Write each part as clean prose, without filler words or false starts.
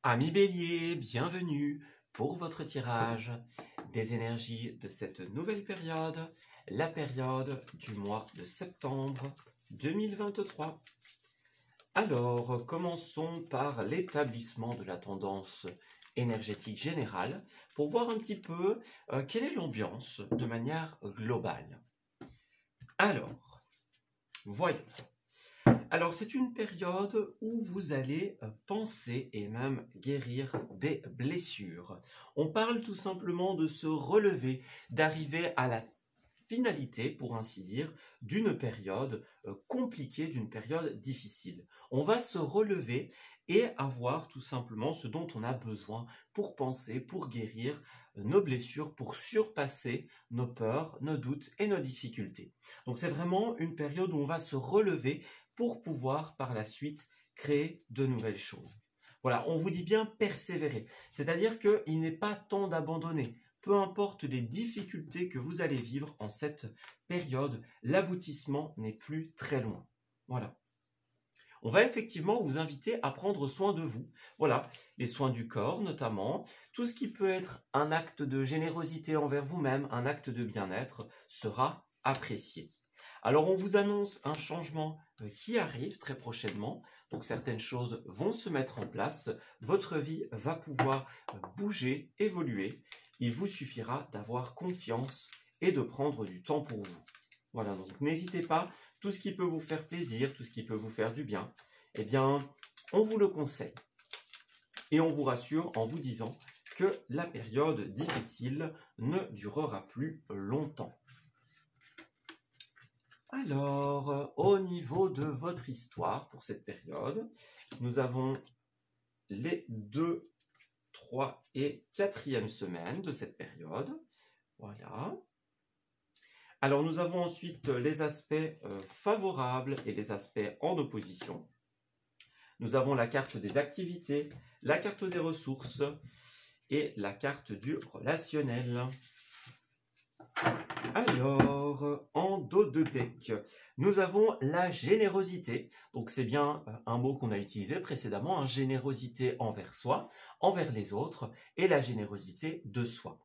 Amis Bélier, bienvenue pour votre tirage des énergies de cette nouvelle période, la période du mois de septembre 2023. Alors, commençons par l'établissement de la tendance énergétique générale pour voir un petit peu quelle est l'ambiance de manière globale. Alors, voyons. Alors, c'est une période où vous allez penser et même guérir des blessures. On parle tout simplement de se relever, d'arriver à la finalité, pour ainsi dire, d'une période compliquée, d'une période difficile. On va se relever et avoir tout simplement ce dont on a besoin pour penser, pour guérir nos blessures, pour surpasser nos peurs, nos doutes et nos difficultés. Donc c'est vraiment une période où on va se relever pour pouvoir par la suite créer de nouvelles choses. Voilà, on vous dit bien persévérer, c'est-à-dire qu'il n'est pas temps d'abandonner. Peu importe les difficultés que vous allez vivre en cette période, l'aboutissement n'est plus très loin. Voilà. On va effectivement vous inviter à prendre soin de vous. Voilà, les soins du corps notamment, tout ce qui peut être un acte de générosité envers vous-même, un acte de bien-être sera apprécié. Alors on vous annonce un changement qui arrive très prochainement, donc certaines choses vont se mettre en place, votre vie va pouvoir bouger, évoluer, il vous suffira d'avoir confiance et de prendre du temps pour vous. Voilà, donc n'hésitez pas, tout ce qui peut vous faire plaisir, tout ce qui peut vous faire du bien, eh bien, on vous le conseille. Et on vous rassure en vous disant que la période difficile ne durera plus longtemps. Alors, au niveau de votre histoire pour cette période, nous avons les 2, 3 et 4e semaines de cette période. Voilà. Alors, nous avons ensuite les aspects favorables et les aspects en opposition. Nous avons la carte des activités, la carte des ressources et la carte du relationnel. Alors, en dos de deck, nous avons la générosité. Donc, c'est bien un mot qu'on a utilisé précédemment, hein, générosité envers soi, envers les autres et la générosité de soi.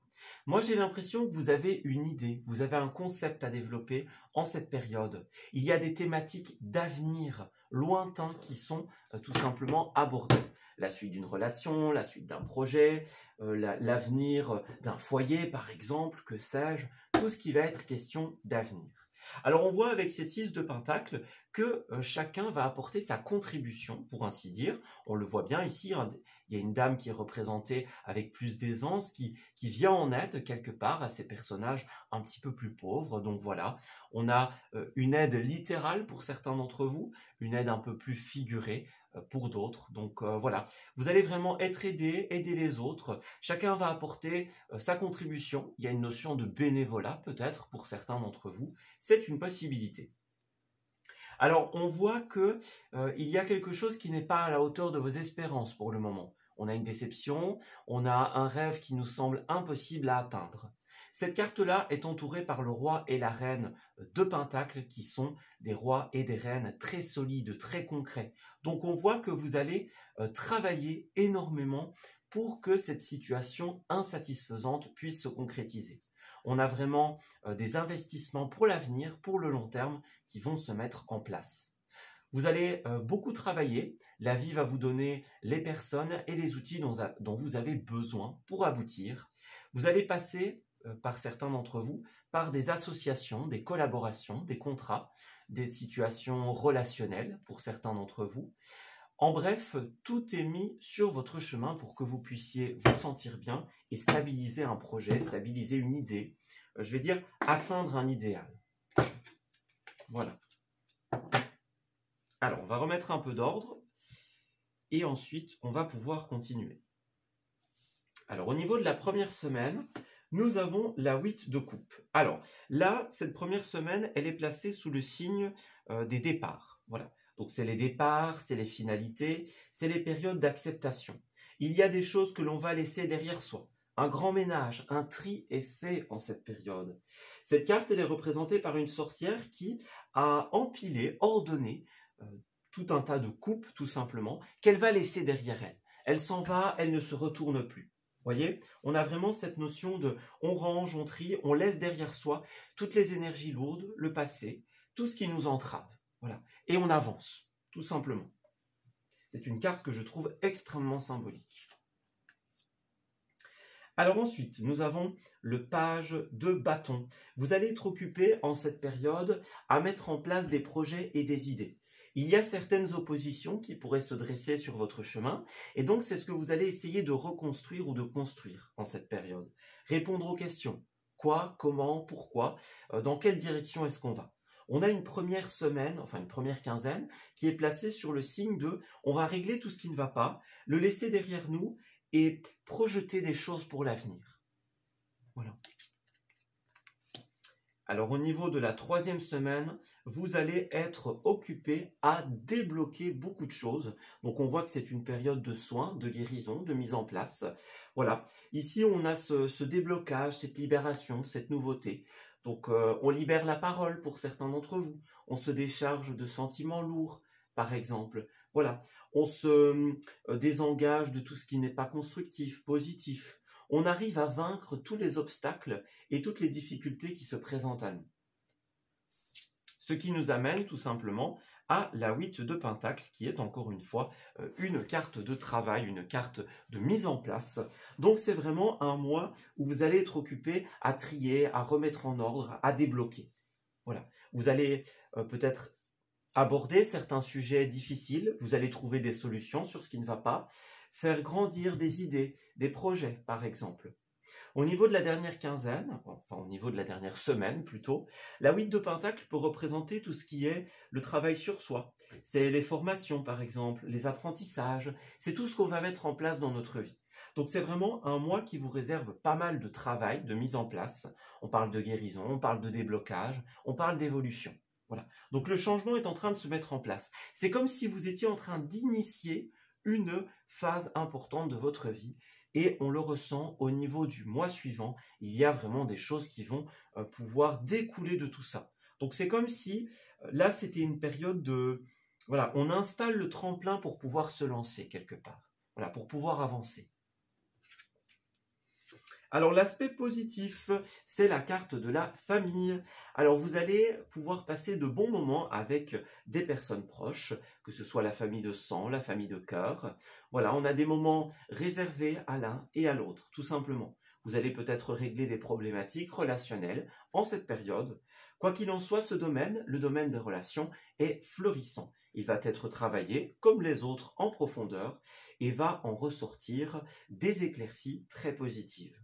Moi, j'ai l'impression que vous avez une idée, vous avez un concept à développer en cette période. Il y a des thématiques d'avenir lointains qui sont tout simplement abordées. La suite d'une relation, la suite d'un projet, l'avenir d'un foyer par exemple, que sais-je, tout ce qui va être question d'avenir. Alors on voit avec ces 6 de Pentacle que chacun va apporter sa contribution, pour ainsi dire. On le voit bien ici, hein, il y a une dame qui est représentée avec plus d'aisance, qui vient en aide quelque part à ces personnages un petit peu plus pauvres. Donc voilà, on a une aide littérale pour certains d'entre vous, une aide un peu plus figurée pour d'autres. Donc voilà, vous allez vraiment être aidé, aider les autres. Chacun va apporter sa contribution. Il y a une notion de bénévolat peut-être pour certains d'entre vous. C'est une possibilité. Alors on voit que il y a quelque chose qui n'est pas à la hauteur de vos espérances pour le moment. On a une déception, on a un rêve qui nous semble impossible à atteindre. Cette carte-là est entourée par le roi et la reine de Pentacle qui sont des rois et des reines très solides, très concrets. Donc on voit que vous allez travailler énormément pour que cette situation insatisfaisante puisse se concrétiser. On a vraiment des investissements pour l'avenir, pour le long terme, qui vont se mettre en place. Vous allez beaucoup travailler, la vie va vous donner les personnes et les outils dont vous avez besoin pour aboutir. Vous allez passer, par certains d'entre vous, par des associations, des collaborations, des contrats, des situations relationnelles pour certains d'entre vous. En bref, tout est mis sur votre chemin pour que vous puissiez vous sentir bien et stabiliser un projet, stabiliser une idée. Je vais dire atteindre un idéal. Voilà. Alors, on va remettre un peu d'ordre et ensuite, on va pouvoir continuer. Alors, au niveau de la première semaine, nous avons la 8 de coupe. Alors, là, cette première semaine, elle est placée sous le signe des départs. Voilà. Donc, c'est les départs, c'est les finalités, c'est les périodes d'acceptation. Il y a des choses que l'on va laisser derrière soi. Un grand ménage, un tri est fait en cette période. Cette carte, elle est représentée par une sorcière qui a empilé, ordonné tout un tas de coupes, tout simplement, qu'elle va laisser derrière elle. Elle s'en va, elle ne se retourne plus. Voyez, on a vraiment cette notion de on range, on trie, on laisse derrière soi toutes les énergies lourdes, le passé, tout ce qui nous entrave. Voilà. Et on avance, tout simplement. C'est une carte que je trouve extrêmement symbolique. Alors ensuite, nous avons le page de bâton. Vous allez être occupé en cette période à mettre en place des projets et des idées. Il y a certaines oppositions qui pourraient se dresser sur votre chemin, et donc c'est ce que vous allez essayer de reconstruire ou de construire en cette période. Répondre aux questions. Quoi, comment, pourquoi, dans quelle direction est-ce qu'on va? On a une première semaine, enfin une première quinzaine, qui est placée sur le signe de on va régler tout ce qui ne va pas, le laisser derrière nous et projeter des choses pour l'avenir. Voilà. Alors au niveau de la troisième semaine, vous allez être occupé à débloquer beaucoup de choses. Donc on voit que c'est une période de soins, de guérison, de mise en place. Voilà. Ici on a ce déblocage, cette libération, cette nouveauté. Donc on libère la parole pour certains d'entre vous. On se décharge de sentiments lourds, par exemple. Voilà. On se désengage de tout ce qui n'est pas constructif, positif. On arrive à vaincre tous les obstacles et toutes les difficultés qui se présentent à nous. Ce qui nous amène tout simplement à la 8 de Pentacle, qui est encore une fois une carte de travail, une carte de mise en place. Donc c'est vraiment un mois où vous allez être occupé à trier, à remettre en ordre, à débloquer. Voilà. Vous allez peut-être aborder certains sujets difficiles, vous allez trouver des solutions sur ce qui ne va pas, faire grandir des idées, des projets par exemple. Au niveau de la dernière quinzaine, enfin au niveau de la dernière semaine plutôt, la 8 de Pentacle peut représenter tout ce qui est le travail sur soi. C'est les formations par exemple, les apprentissages, c'est tout ce qu'on va mettre en place dans notre vie. Donc c'est vraiment un mois qui vous réserve pas mal de travail, de mise en place. On parle de guérison, on parle de déblocage, on parle d'évolution. Voilà. Donc le changement est en train de se mettre en place. C'est comme si vous étiez en train d'initier une phase importante de votre vie et on le ressent au niveau du mois suivant. Il y a vraiment des choses qui vont pouvoir découler de tout ça. Donc c'est comme si là c'était une période de... Voilà, on installe le tremplin pour pouvoir se lancer quelque part. Voilà, pour pouvoir avancer. Alors l'aspect positif, c'est la carte de la famille. Alors vous allez pouvoir passer de bons moments avec des personnes proches, que ce soit la famille de sang, la famille de cœur. Voilà, on a des moments réservés à l'un et à l'autre, tout simplement. Vous allez peut-être régler des problématiques relationnelles en cette période. Quoi qu'il en soit, ce domaine, le domaine des relations, est florissant. Il va être travaillé, comme les autres, en profondeur et va en ressortir des éclaircies très positives.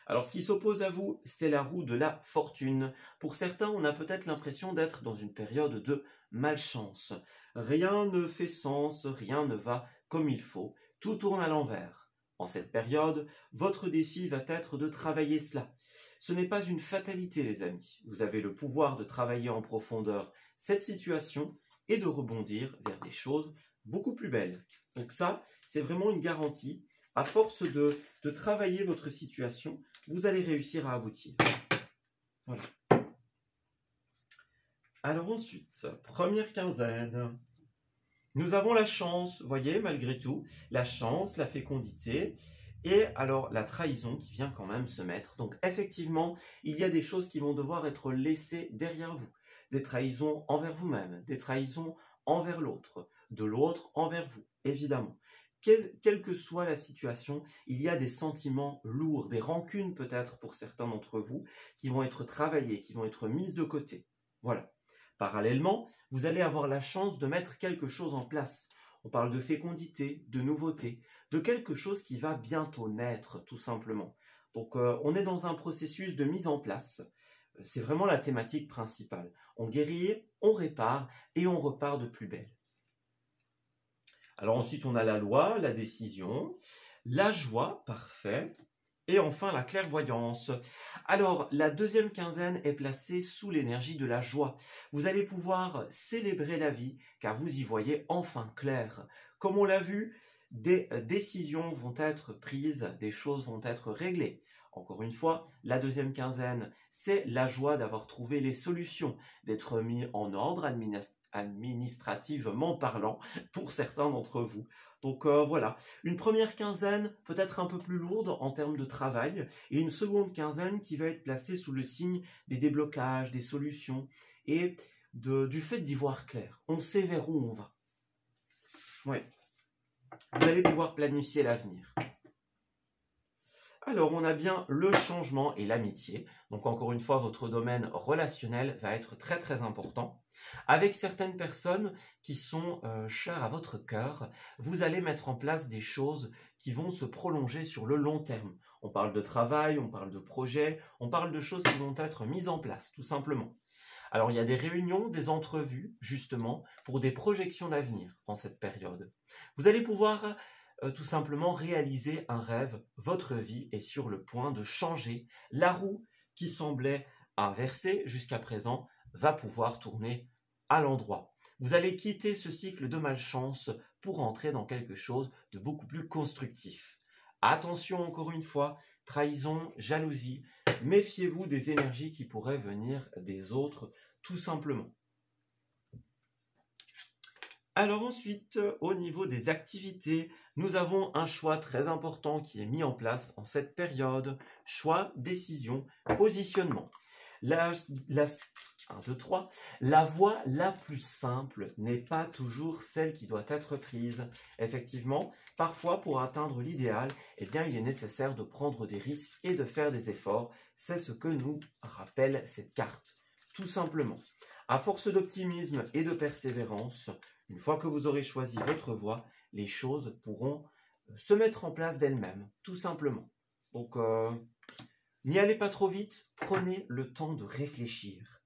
Alors, ce qui s'oppose à vous, c'est la roue de la fortune. Pour certains, on a peut-être l'impression d'être dans une période de malchance. Rien ne fait sens, rien ne va comme il faut, tout tourne à l'envers. En cette période, votre défi va être de travailler cela. Ce n'est pas une fatalité, les amis. Vous avez le pouvoir de travailler en profondeur cette situation et de rebondir vers des choses beaucoup plus belles. Donc ça, c'est vraiment une garantie. À force de travailler votre situation, vous allez réussir à aboutir. Voilà. Alors ensuite, première quinzaine. Nous avons la chance, vous voyez, malgré tout, la chance, la fécondité, et alors la trahison qui vient quand même se mettre. Donc effectivement, il y a des choses qui vont devoir être laissées derrière vous. Des trahisons envers vous-même, des trahisons envers l'autre, de l'autre envers vous, évidemment. Quelle que soit la situation, il y a des sentiments lourds, des rancunes peut-être pour certains d'entre vous, qui vont être travaillés, qui vont être mises de côté. Voilà. Parallèlement, vous allez avoir la chance de mettre quelque chose en place. On parle de fécondité, de nouveauté, de quelque chose qui va bientôt naître, tout simplement. Donc on est dans un processus de mise en place. C'est vraiment la thématique principale. On guérit, on répare et on repart de plus belle. Alors ensuite, on a la loi, la décision, la joie, parfait, et enfin la clairvoyance. Alors, la deuxième quinzaine est placée sous l'énergie de la joie. Vous allez pouvoir célébrer la vie, car vous y voyez enfin clair. Comme on l'a vu, des décisions vont être prises, des choses vont être réglées. Encore une fois, la deuxième quinzaine, c'est la joie d'avoir trouvé les solutions, d'être mis en ordre administrativement parlant, pour certains d'entre vous. Donc voilà, une première quinzaine peut-être un peu plus lourde en termes de travail, et une seconde quinzaine qui va être placée sous le signe des déblocages, des solutions, et du fait d'y voir clair. On sait vers où on va. Ouais. Vous allez pouvoir planifier l'avenir. Alors, on a bien le changement et l'amitié. Donc, encore une fois, votre domaine relationnel va être très, très important. Avec certaines personnes qui sont chères à votre cœur, vous allez mettre en place des choses qui vont se prolonger sur le long terme. On parle de travail, on parle de projets, on parle de choses qui vont être mises en place, tout simplement. Alors, il y a des réunions, des entrevues, justement, pour des projections d'avenir en cette période. Vous allez pouvoir tout simplement réaliser un rêve. Votre vie est sur le point de changer. La roue qui semblait inversée jusqu'à présent va pouvoir tourner à l'endroit. Vous allez quitter ce cycle de malchance pour entrer dans quelque chose de beaucoup plus constructif. Attention encore une fois, trahison, jalousie, méfiez-vous des énergies qui pourraient venir des autres, tout simplement. Alors ensuite, au niveau des activités, nous avons un choix très important qui est mis en place en cette période. Choix, décision, positionnement. La voie la plus simple n'est pas toujours celle qui doit être prise. Effectivement, parfois pour atteindre l'idéal, eh bien, il est nécessaire de prendre des risques et de faire des efforts. C'est ce que nous rappelle cette carte, tout simplement. À force d'optimisme et de persévérance, une fois que vous aurez choisi votre voie, les choses pourront se mettre en place d'elles-mêmes, tout simplement. Donc, n'y allez pas trop vite, prenez le temps de réfléchir.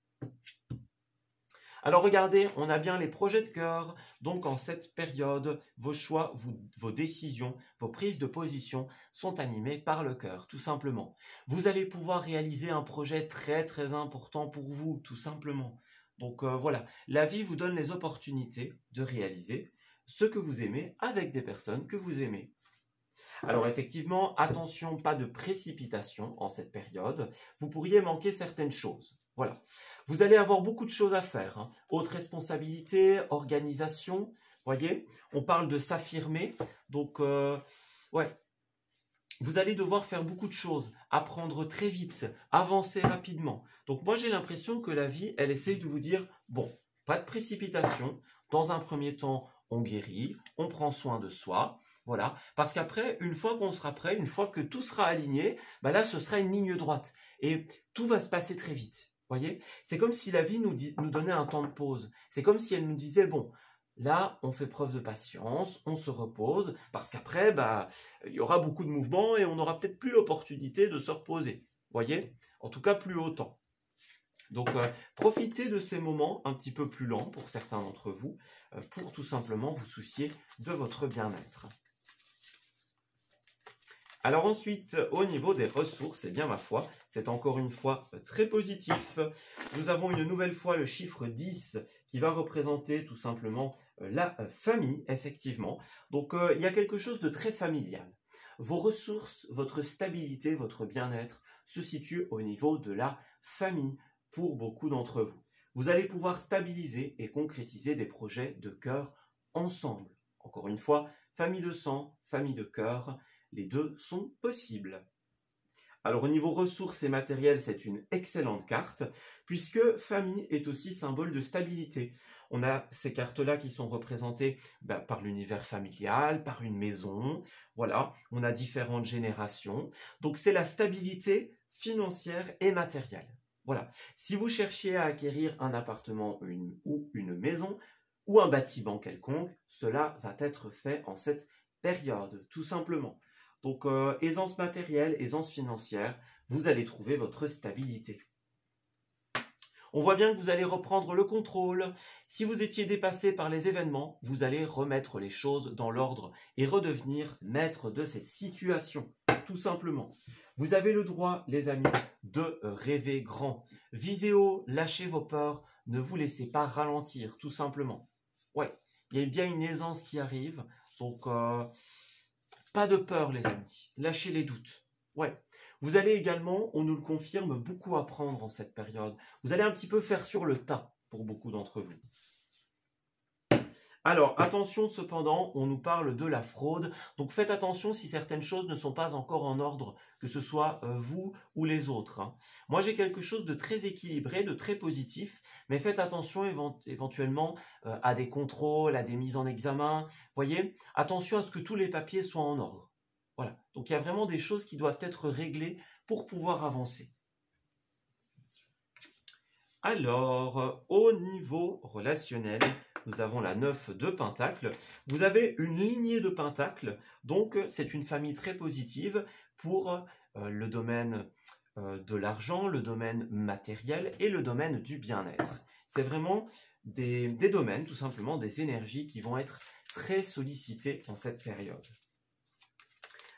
Alors regardez, on a bien les projets de cœur, donc en cette période, vos choix, vos décisions, vos prises de position sont animées par le cœur, tout simplement. Vous allez pouvoir réaliser un projet très très important pour vous, tout simplement. Donc voilà, la vie vous donne les opportunités de réaliser ce que vous aimez avec des personnes que vous aimez. Alors effectivement, attention, pas de précipitation en cette période. Vous pourriez manquer certaines choses. Voilà. Vous allez avoir beaucoup de choses à faire. Hein. Haute responsabilité, organisation. Voyez, on parle de s'affirmer. Donc, ouais. Vous allez devoir faire beaucoup de choses, apprendre très vite, avancer rapidement. Donc moi j'ai l'impression que la vie, elle essaye de vous dire, bon, pas de précipitation. Dans un premier temps, on guérit, on prend soin de soi. Voilà, parce qu'après, une fois qu'on sera prêt, une fois que tout sera aligné, bah là, ce sera une ligne droite. Et tout va se passer très vite. Voyez, c'est comme si la vie nous donnait un temps de pause. C'est comme si elle nous disait, bon, là, on fait preuve de patience, on se repose, parce qu'après, bah, il y aura beaucoup de mouvements et on n'aura peut-être plus l'opportunité de se reposer. Voyez, en tout cas, plus autant. Donc, profitez de ces moments un petit peu plus lents pour certains d'entre vous, pour tout simplement vous soucier de votre bien-être. Alors ensuite, au niveau des ressources, eh bien ma foi, c'est encore une fois très positif. Nous avons une nouvelle fois le chiffre 10 qui va représenter tout simplement la famille, effectivement. Donc il y a quelque chose de très familial. Vos ressources, votre stabilité, votre bien-être se situent au niveau de la famille pour beaucoup d'entre vous. Vous allez pouvoir stabiliser et concrétiser des projets de cœur ensemble. Encore une fois, famille de sang, famille de cœur, les deux sont possibles. Alors au niveau ressources et matériel, c'est une excellente carte, puisque famille est aussi symbole de stabilité. On a ces cartes-là qui sont représentées par l'univers familial, par une maison, voilà, on a différentes générations. Donc c'est la stabilité financière et matérielle. Voilà, si vous cherchiez à acquérir un appartement ou une maison, ou un bâtiment quelconque, cela va être fait en cette période, tout simplement. Donc, aisance matérielle, aisance financière, vous allez trouver votre stabilité. On voit bien que vous allez reprendre le contrôle. Si vous étiez dépassé par les événements, vous allez remettre les choses dans l'ordre et redevenir maître de cette situation, tout simplement. Vous avez le droit, les amis, de rêver grand. Visez haut, lâchez vos peurs, ne vous laissez pas ralentir, tout simplement. Ouais, il y a bien une aisance qui arrive, donc... pas de peur, les amis. Lâchez les doutes. Ouais. Vous allez également, on nous le confirme, beaucoup apprendre en cette période. Vous allez un petit peu faire sur le tas pour beaucoup d'entre vous. Alors, attention cependant, on nous parle de la fraude, donc faites attention si certaines choses ne sont pas encore en ordre, que ce soit vous ou les autres, hein. Moi, j'ai quelque chose de très équilibré, de très positif, mais faites attention éventuellement à des contrôles, à des mises en examen. Voyez, attention à ce que tous les papiers soient en ordre. Voilà, donc il y a vraiment des choses qui doivent être réglées pour pouvoir avancer. Alors, au niveau relationnel, nous avons la 9 de Pentacle. Vous avez une lignée de Pentacle, donc c'est une famille très positive pour le domaine de l'argent, le domaine matériel et le domaine du bien-être. C'est vraiment des domaines, tout simplement, des énergies qui vont être très sollicitées en cette période.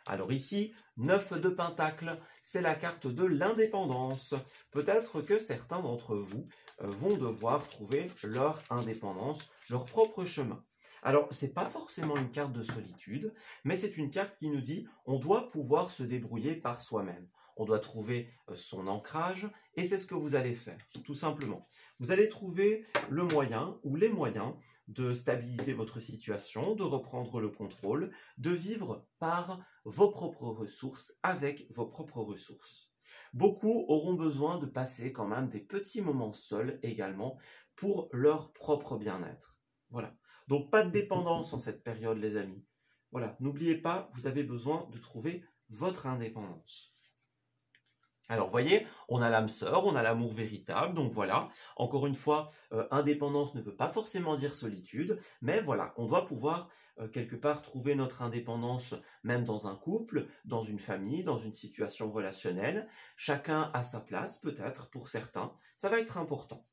Alors ici, 9 de Pentacle, c'est la carte de l'indépendance. Peut-être que certains d'entre vous vont devoir trouver leur indépendance, leur propre chemin. Alors, ce n'est pas forcément une carte de solitude, mais c'est une carte qui nous dit on doit pouvoir se débrouiller par soi-même. On doit trouver son ancrage, et c'est ce que vous allez faire, tout simplement. Vous allez trouver le moyen ou les moyens de stabiliser votre situation, de reprendre le contrôle, de vivre par vos propres ressources, avec vos propres ressources. Beaucoup auront besoin de passer quand même des petits moments seuls également pour leur propre bien-être. Voilà. Donc pas de dépendance en cette période, les amis. Voilà. N'oubliez pas, vous avez besoin de trouver votre indépendance. Alors, vous voyez, on a l'âme sœur, on a l'amour véritable, donc voilà. Encore une fois, indépendance ne veut pas forcément dire solitude, mais voilà, on doit pouvoir quelque part trouver notre indépendance, même dans un couple, dans une famille, dans une situation relationnelle. Chacun a sa place, peut-être, pour certains. Ça va être important.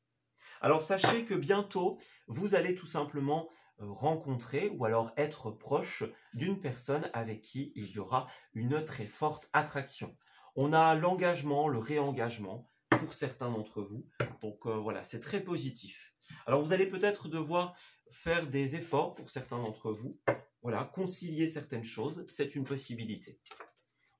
Alors, sachez que bientôt, vous allez tout simplement rencontrer ou alors être proche d'une personne avec qui il y aura une très forte attraction. On a l'engagement, le réengagement pour certains d'entre vous. Donc voilà, c'est très positif. Alors vous allez peut-être devoir faire des efforts pour certains d'entre vous. Voilà, concilier certaines choses, c'est une possibilité.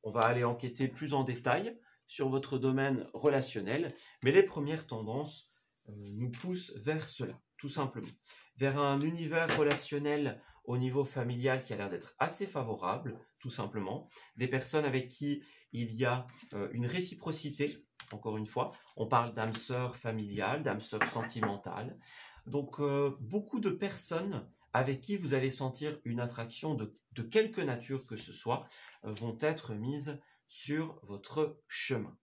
On va aller enquêter plus en détail sur votre domaine relationnel, mais les premières tendances nous poussent vers cela, tout simplement. Vers un univers relationnel au niveau familial qui a l'air d'être assez favorable, tout simplement. Des personnes avec qui il y a une réciprocité, encore une fois. On parle d'âme sœur familiale, d'âme sœur sentimentale. Donc, beaucoup de personnes avec qui vous allez sentir une attraction de quelque nature que ce soit vont être mises sur votre chemin.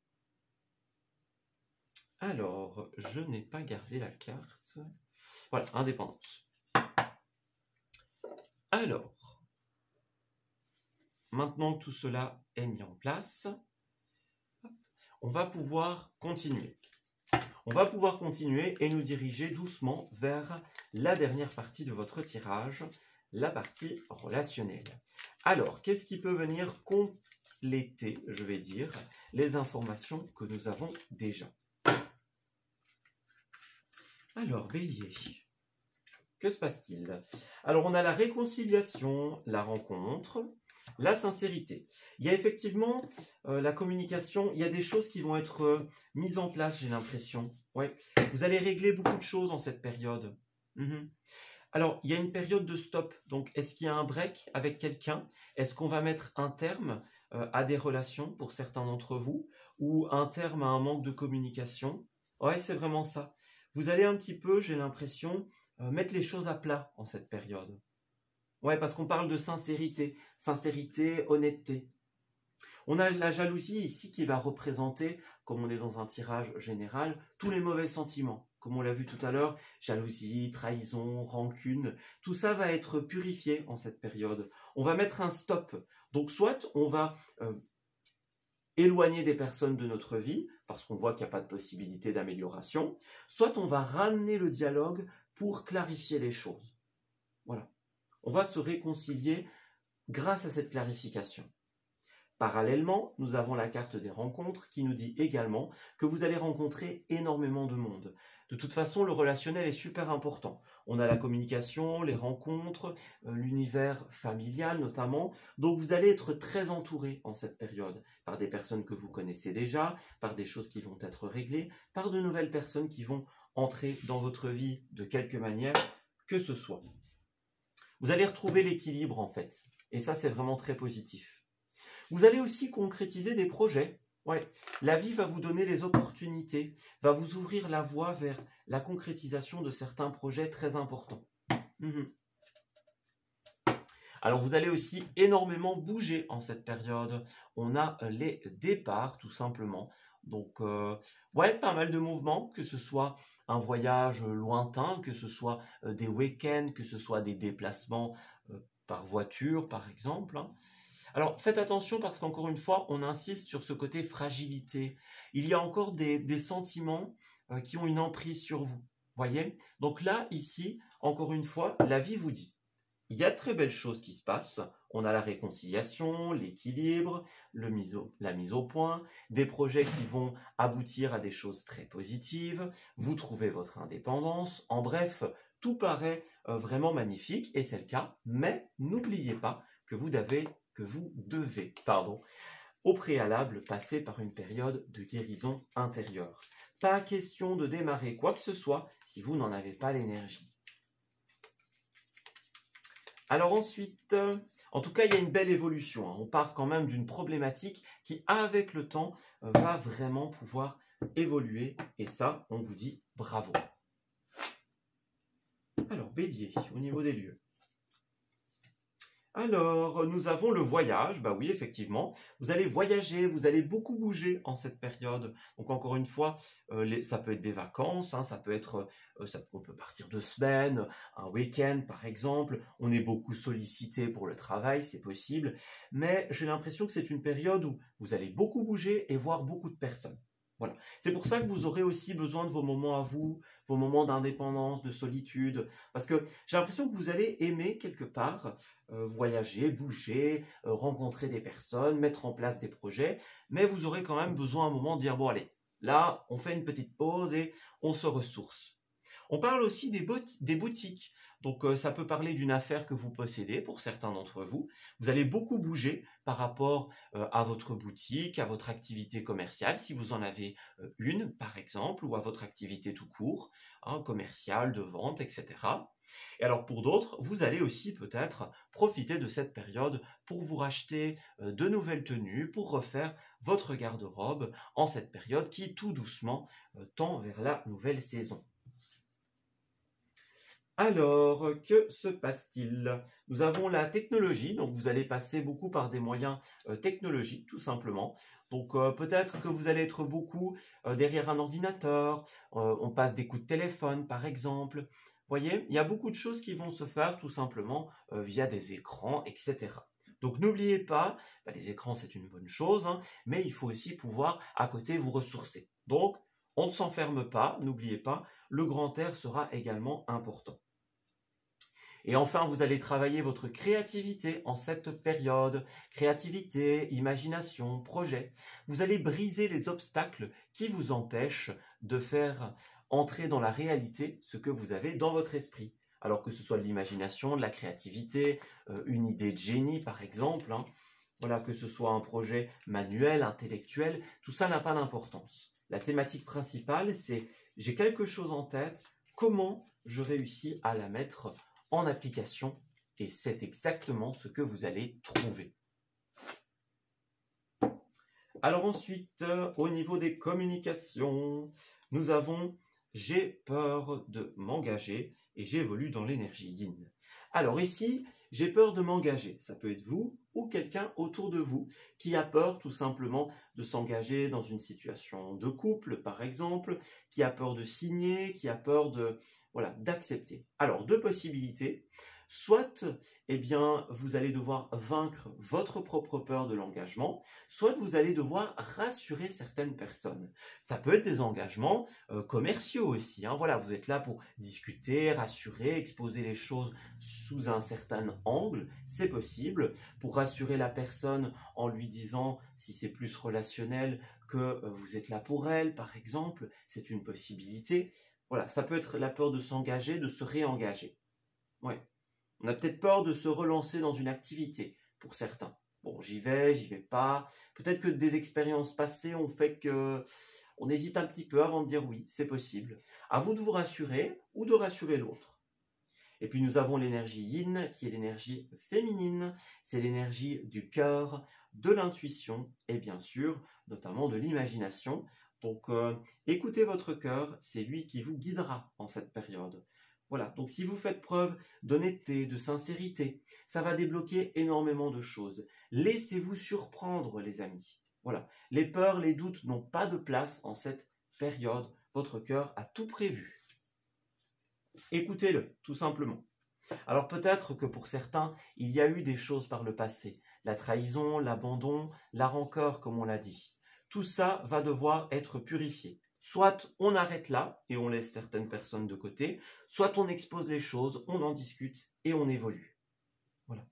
Alors, je n'ai pas gardé la carte. Voilà, indépendance. Alors, maintenant que tout cela est mis en place, on va pouvoir continuer. On va pouvoir continuer et nous diriger doucement vers la dernière partie de votre tirage, la partie relationnelle. Alors, qu'est-ce qui peut venir compléter, je vais dire, les informations que nous avons déjà? Alors, Bélier, que se passe-t-il? Alors, on a la réconciliation, la rencontre, la sincérité. Il y a effectivement la communication, il y a des choses qui vont être mises en place, j'ai l'impression. Ouais. Vous allez régler beaucoup de choses en cette période. Alors, il y a une période de stop. Donc, est-ce qu'il y a un break avec quelqu'un? Est-ce qu'on va mettre un terme à des relations pour certains d'entre vous? Ou un terme à un manque de communication? Ouais, c'est vraiment ça. Vous allez un petit peu, j'ai l'impression, mettre les choses à plat en cette période. Ouais, parce qu'on parle de sincérité. Sincérité, honnêteté. On a la jalousie ici qui va représenter, comme on est dans un tirage général, tous les mauvais sentiments. Comme on l'a vu tout à l'heure, jalousie, trahison, rancune, tout ça va être purifié en cette période. On va mettre un stop. Donc soit on va éloigner des personnes de notre vie, parce qu'on voit qu'il n'y a pas de possibilité d'amélioration, soit on va ramener le dialogue pour clarifier les choses. Voilà. On va se réconcilier grâce à cette clarification. Parallèlement, nous avons la carte des rencontres qui nous dit également que vous allez rencontrer énormément de monde. De toute façon, le relationnel est super important. On a la communication, les rencontres, l'univers familial notamment. Donc vous allez être très entouré en cette période par des personnes que vous connaissez déjà, par des choses qui vont être réglées, par de nouvelles personnes qui vont entrer dans votre vie de quelque manière que ce soit. Vous allez retrouver l'équilibre en fait. Et ça, c'est vraiment très positif. Vous allez aussi concrétiser des projets. Ouais. La vie va vous donner les opportunités, va vous ouvrir la voie vers la concrétisation de certains projets très importants. Alors, vous allez aussi énormément bouger en cette période. On a les départs, tout simplement. Donc, ouais, pas mal de mouvements, que ce soit un voyage lointain, que ce soit des week-ends, que ce soit des déplacements par voiture, par exemple. Alors, faites attention parce qu'encore une fois, on insiste sur ce côté fragilité. Il y a encore des sentiments qui ont une emprise sur vous. Voyez? Donc là, ici, encore une fois, la vie vous dit. Il y a de très belles choses qui se passent. On a la réconciliation, l'équilibre, la mise au point, des projets qui vont aboutir à des choses très positives. Vous trouvez votre indépendance. En bref, tout paraît vraiment magnifique et c'est le cas. Mais n'oubliez pas que vous devez, au préalable, passer par une période de guérison intérieure. Pas question de démarrer quoi que ce soit si vous n'en avez pas l'énergie. Alors ensuite, en tout cas, il y a une belle évolution. On part quand même d'une problématique qui, avec le temps, va vraiment pouvoir évoluer. Et ça, on vous dit bravo. Alors, Bélier, au niveau des lieux. Alors, nous avons le voyage. Bah oui, effectivement, vous allez voyager, vous allez beaucoup bouger en cette période. Donc, encore une fois, ça peut être des vacances, hein, ça peut être, on peut partir 2 semaines, un week-end par exemple. On est beaucoup sollicité pour le travail, c'est possible. Mais j'ai l'impression que c'est une période où vous allez beaucoup bouger et voir beaucoup de personnes. Voilà. C'est pour ça que vous aurez aussi besoin de vos moments à vous, vos moments d'indépendance, de solitude. Parce que j'ai l'impression que vous allez aimer quelque part voyager, bouger, rencontrer des personnes, mettre en place des projets. Mais vous aurez quand même besoin à un moment de dire, bon allez, là, on fait une petite pause et on se ressource. On parle aussi des boutiques. Donc, ça peut parler d'une affaire que vous possédez pour certains d'entre vous. Vous allez beaucoup bouger par rapport à votre boutique, à votre activité commerciale, si vous en avez une, par exemple, ou à votre activité tout court, hein, commerciale, de vente, etc. Et alors, pour d'autres, vous allez aussi peut-être profiter de cette période pour vous racheter de nouvelles tenues, pour refaire votre garde-robe en cette période qui, tout doucement, tend vers la nouvelle saison. Alors, que se passe-t-il? Nous avons la technologie, donc vous allez passer beaucoup par des moyens technologiques, tout simplement. Donc, peut-être que vous allez être beaucoup derrière un ordinateur, on passe des coups de téléphone, par exemple. Vous voyez, il y a beaucoup de choses qui vont se faire tout simplement via des écrans, etc. Donc, n'oubliez pas, les écrans, c'est une bonne chose, hein, mais il faut aussi pouvoir, à côté, vous ressourcer. Donc, on ne s'enferme pas, n'oubliez pas, le grand air sera également important. Et enfin, vous allez travailler votre créativité en cette période. Créativité, imagination, projet. Vous allez briser les obstacles qui vous empêchent de faire entrer dans la réalité ce que vous avez dans votre esprit. Alors que ce soit de l'imagination, de la créativité, une idée de génie par exemple, hein. Voilà, que ce soit un projet manuel, intellectuel, tout ça n'a pas d'importance. La thématique principale, c'est j'ai quelque chose en tête, comment je réussis à la mettre en application, et c'est exactement ce que vous allez trouver. Alors ensuite, au niveau des communications, nous avons « j'ai peur de m'engager et j'évolue dans l'énergie yin ». Alors ici, j'ai peur de m'engager. Ça peut être vous ou quelqu'un autour de vous qui a peur tout simplement de s'engager dans une situation de couple, par exemple, qui a peur de signer, qui a peur d'accepter. Alors, 2 possibilités. Soit, eh bien, vous allez devoir vaincre votre propre peur de l'engagement, soit vous allez devoir rassurer certaines personnes. Ça peut être des engagements commerciaux aussi, hein. Voilà, vous êtes là pour discuter, rassurer, exposer les choses sous un certain angle, c'est possible, pour rassurer la personne en lui disant, si c'est plus relationnel, que vous êtes là pour elle, par exemple, c'est une possibilité. Voilà, ça peut être la peur de s'engager, de se réengager. Ouais. On a peut-être peur de se relancer dans une activité, pour certains. Bon, j'y vais pas. Peut-être que des expériences passées ont fait que on hésite un petit peu avant de dire oui, c'est possible. À vous de vous rassurer ou de rassurer l'autre. Et puis nous avons l'énergie yin, qui est l'énergie féminine. C'est l'énergie du cœur, de l'intuition et bien sûr, notamment de l'imagination. Donc, écoutez votre cœur, c'est lui qui vous guidera en cette période. Voilà, donc si vous faites preuve d'honnêteté, de sincérité, ça va débloquer énormément de choses. Laissez-vous surprendre, les amis. Voilà, les peurs, les doutes n'ont pas de place en cette période. Votre cœur a tout prévu. Écoutez-le, tout simplement. Alors peut-être que pour certains, il y a eu des choses par le passé. La trahison, l'abandon, la rancœur, comme on l'a dit. Tout ça va devoir être purifié. Soit on arrête là et on laisse certaines personnes de côté, soit on expose les choses, on en discute et on évolue. Voilà.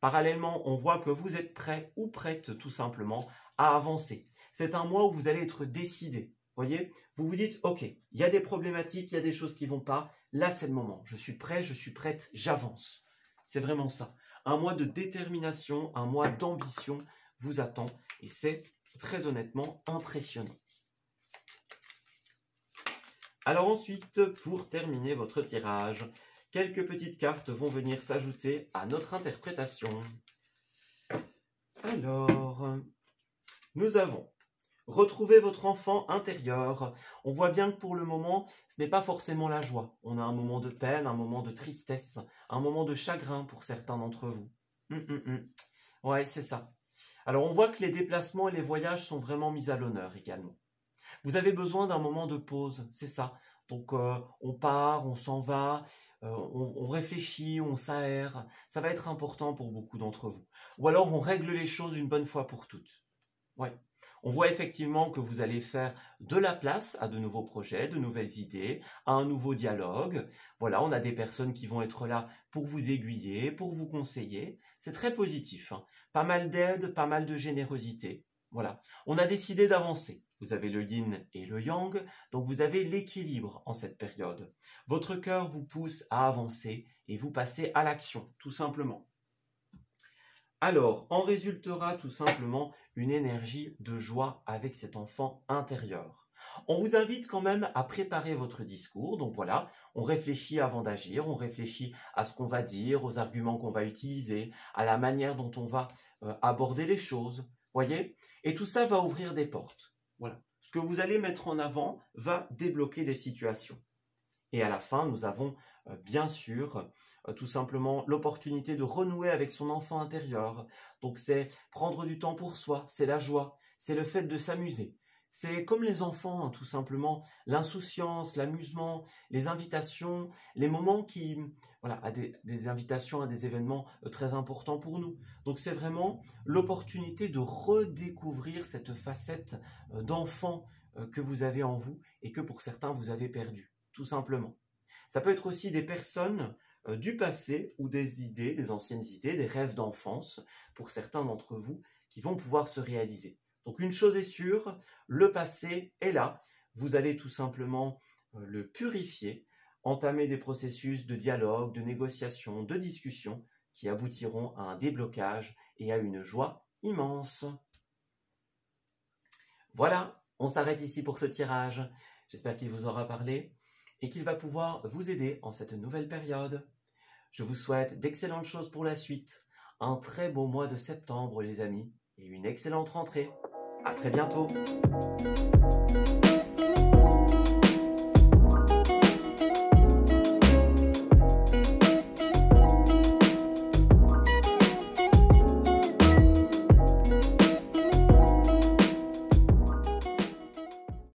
Parallèlement, on voit que vous êtes prêt ou prête tout simplement à avancer. C'est un mois où vous allez être décidé. Voyez, vous vous dites, ok, il y a des problématiques, il y a des choses qui ne vont pas. Là, c'est le moment. Je suis prêt, je suis prête, j'avance. C'est vraiment ça. Un mois de détermination, un mois d'ambition vous attend et c'est très honnêtement impressionnant. Alors ensuite, pour terminer votre tirage, quelques petites cartes vont venir s'ajouter à notre interprétation. Alors, nous avons retrouver votre enfant intérieur. On voit bien que pour le moment, ce n'est pas forcément la joie. On a un moment de peine, un moment de tristesse, un moment de chagrin pour certains d'entre vous. Ouais, c'est ça. Alors on voit que les déplacements et les voyages sont vraiment mis à l'honneur également. Vous avez besoin d'un moment de pause, c'est ça. Donc on part, on s'en va, on réfléchit, on s'aère. Ça va être important pour beaucoup d'entre vous. Ou alors on règle les choses une bonne fois pour toutes. Ouais. On voit effectivement que vous allez faire de la place à de nouveaux projets, de nouvelles idées, à un nouveau dialogue. Voilà, on a des personnes qui vont être là pour vous aiguiller, pour vous conseiller. C'est très positif, hein. Pas mal d'aide, pas mal de générosité. Voilà, on a décidé d'avancer. Vous avez le yin et le yang, donc vous avez l'équilibre en cette période. Votre cœur vous pousse à avancer et vous passez à l'action, tout simplement. Alors, en résultera tout simplement une énergie de joie avec cet enfant intérieur. On vous invite quand même à préparer votre discours. Donc voilà, on réfléchit avant d'agir, on réfléchit à ce qu'on va dire, aux arguments qu'on va utiliser, à la manière dont on va aborder les choses. Voyez? Et tout ça va ouvrir des portes. Voilà. Ce que vous allez mettre en avant va débloquer des situations. Et à la fin, nous avons bien sûr tout simplement l'opportunité de renouer avec son enfant intérieur. Donc c'est prendre du temps pour soi, c'est la joie, c'est le fait de s'amuser. C'est comme les enfants, hein, tout simplement, l'insouciance, l'amusement, les invitations, les moments qui, voilà, des invitations à des événements très importants pour nous. Donc c'est vraiment l'opportunité de redécouvrir cette facette d'enfant que vous avez en vous et que pour certains vous avez perdu, tout simplement. Ça peut être aussi des personnes du passé ou des idées, des anciennes idées, des rêves d'enfance pour certains d'entre vous qui vont pouvoir se réaliser. Donc une chose est sûre, le passé est là. Vous allez tout simplement le purifier, entamer des processus de dialogue, de négociation, de discussion qui aboutiront à un déblocage et à une joie immense. Voilà, on s'arrête ici pour ce tirage. J'espère qu'il vous aura parlé et qu'il va pouvoir vous aider en cette nouvelle période. Je vous souhaite d'excellentes choses pour la suite, un très beau mois de septembre les amis, et une excellente rentrée. À très bientôt.